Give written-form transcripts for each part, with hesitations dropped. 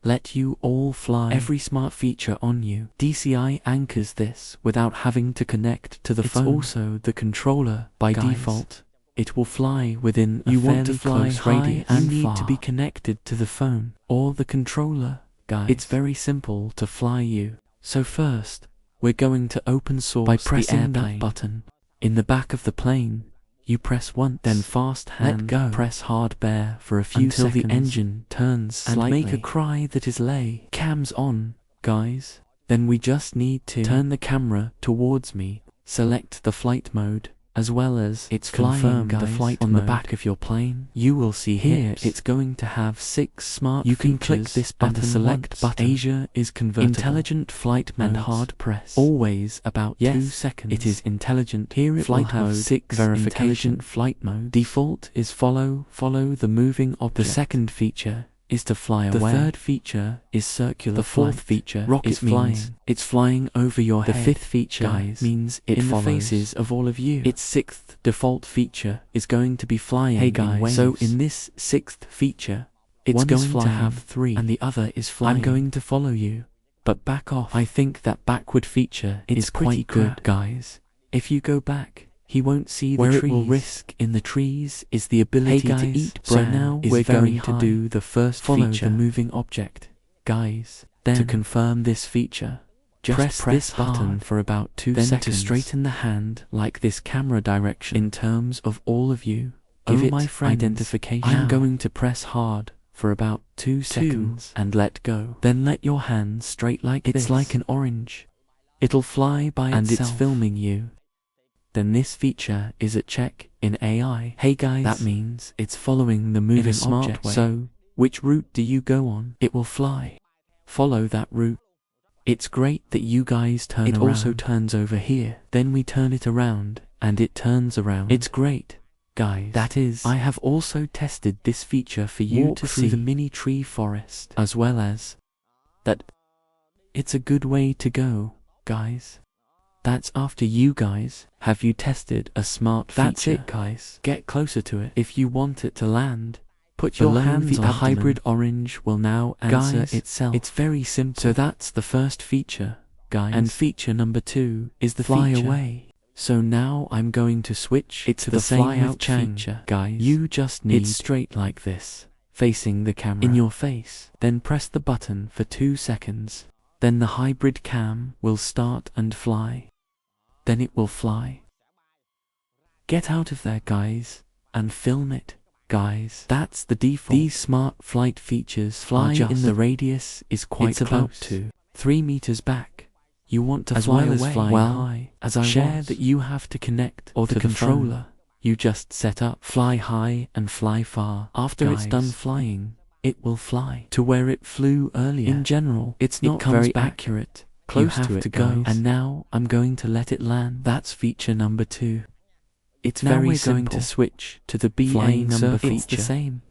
let you all fly every smart feature on you. DCI anchors this without having to connect to the phone. It's also the controller by default. It will fly within a fairly close radius. You need to be connected to the phone or the controller, guys. It's very simple to fly you. So first, we're going to open source by pressing that button. In the back of the plane, you press once, then fast hand, let go, press hard bear for a few seconds until the engine turns slightly, and make a cry that is lay. Cam's on, guys. Then we just need to turn the camera towards me, select the flight mode, as well as it's confirm the flight on the back of your plane. You will see here it's going to have 6 smart features. You can click this button, and the select button. Asia is convertible. Intelligent flight modes, and hard press. Always about 2 seconds. It is intelligent. Here it flight will have 6 verification flight mode. Default is follow the moving object. The second feature is to fly away. The third feature is circular. The fourth feature is flying. It's flying over your head. The fifth feature, guys, means it in follows the faces of all of you. Its sixth default feature is going to be flying. Hey guys, so in this sixth feature, it's going to have 3, and the other is flying. I'm going to follow you, but back off. I think that backward feature is quite good, guys. If you go back, he won't see the trees. Where it will risk in the trees is the ability to eat. So now we're going to do the first feature, the moving object. Guys, then to confirm this feature, just press this button for about 2 seconds. Then to straighten the hand like this camera direction in terms of all of you. Give it my friend identification. I'm going to press hard for about 2 seconds and let go. Then let your hand straight like this. It's like an orange. It'll fly by itself. And it's filming you. Then this feature is a check in AI. Hey guys, that means it's following the moving object. So, which route do you go on? It will fly. Follow that route. It's great that you guys turn around. It also turns over here. Then we turn it around, and it turns around. It's great, guys. That is, I have also tested this feature for you to see the mini tree forest, as well as that. It's a good way to go, guys. That's after you guys. Have you tested a smart feature? That's it, guys. Get closer to it. If you want it to land, put your hands on the hybrid orange will now answer itself. It's very simple. So that's the first feature, guys. And feature number 2 is the fly away. So now I'm going to switch it to the fly out feature, guys. You just need it straight like this, facing the camera in your face. Then press the button for 2 seconds. Then the hybrid cam will start and fly. Then it will fly. Get out of there, guys, and film it, guys. That's the default. These smart flight features fly in the radius is quite close. About to 3 meters back. You want to fly away. High, as I share that you have to connect or the controller. You just set up fly high and fly far. After it's done flying, it will fly to where it flew earlier. In general, it's not very accurate. Close to it, guys. And now I'm going to let it land. That's feature number 2. It's now very simple. Going to switch to the BA number feature. It's the same.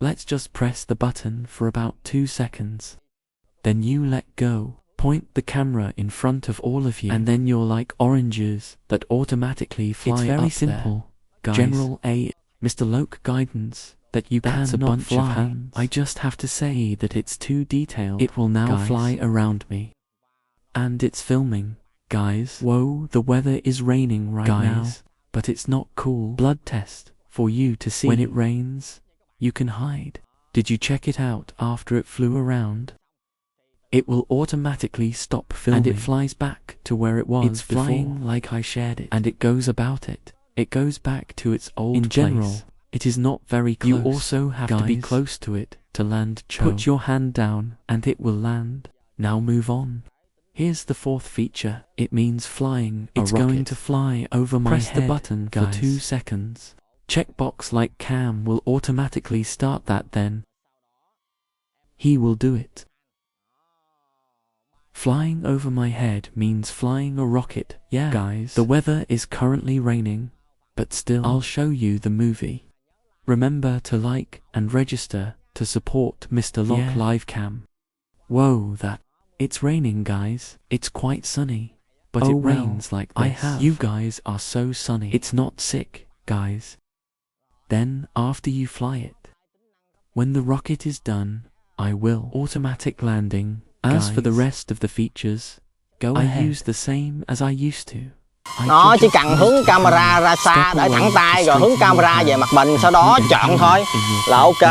Let's just press the button for about 2 seconds. Then you let go. Point the camera in front of all of you, and then you're like oranges that automatically fly up. It's very simple, guys. General A, Mr. Loke guidance. That you can not fly. I just have to say that it's too detailed. It will now fly around me. And it's filming, guys. Whoa, the weather is raining right now. But it's not cool. Blood test for you to see. When it rains, you can hide. Did you check it out after it flew around? It will automatically stop filming. And it flies back to where it was It's before. Flying like I shared it. And it goes about it. It goes back to its old place. In general, it is not very close. You also have to be close to it to land. Put your hand down and it will land. Now move on. Here's the fourth feature. It means flying. It's going to fly over my head. Press the button for 2 seconds. Checkbox like cam will automatically start that then. He will do it. Flying over my head means flying a rocket. Yeah, guys. The weather is currently raining, but still I'll show you the movie. Remember to like and register to support Mr. Lock Livecam. Whoa, it's raining, guys. It's quite sunny, but it rains like this. You guys are so sunny. It's not sick, guys. Then, after you fly it, when the rocket is done, I will. Automatic landing. As for the rest of the features, I use the same as I used to. Nó chỉ cần hướng camera ra xa để thẳng tay rồi hướng camera về mặt bình, sau đó chọn thôi là ok.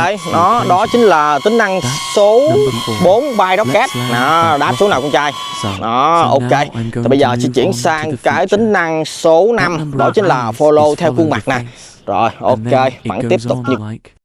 Đó chính là tính năng số 4 bay rocket. Đáp số nào con trai. Ok. Thì bây giờ sẽ chuyển sang cái tính năng số 5, đó chính là follow theo khuôn mặt nè. Rồi ok, bạn tiếp tục như